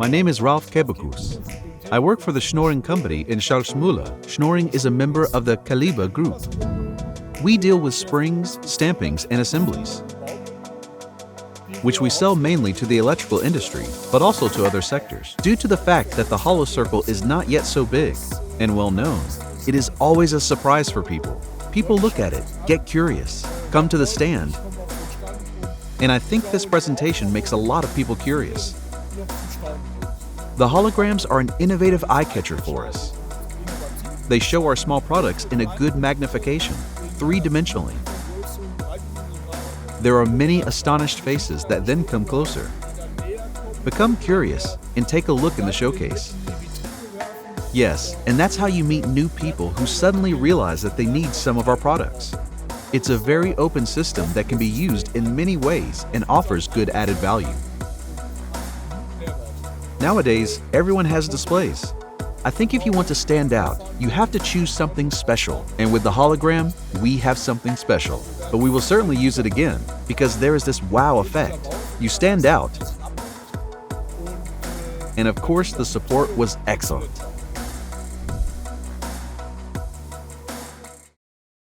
My name is Ralf Kebekus. I work for the Schnöring company in Scharlsmühle. Schnöring is a member of the Calibre group. We deal with springs, stampings, and assemblies, which we sell mainly to the electrical industry, but also to other sectors. Due to the fact that the HOLOCIRCLE is not yet so big and well known, it is always a surprise for people. People look at it, get curious, come to the stand, and I think this presentation makes a lot of people curious. The holograms are an innovative eye-catcher for us. They show our small products in a good magnification, three-dimensionally. There are many astonished faces that then come closer. Become curious and take a look in the showcase. Yes, and that's how you meet new people who suddenly realize that they need some of our products. It's a very open system that can be used in many ways and offers good added value. Nowadays, everyone has displays. I think if you want to stand out, you have to choose something special. And with the hologram, we have something special. But we will certainly use it again, because there is this wow effect. You stand out. And of course, the support was excellent.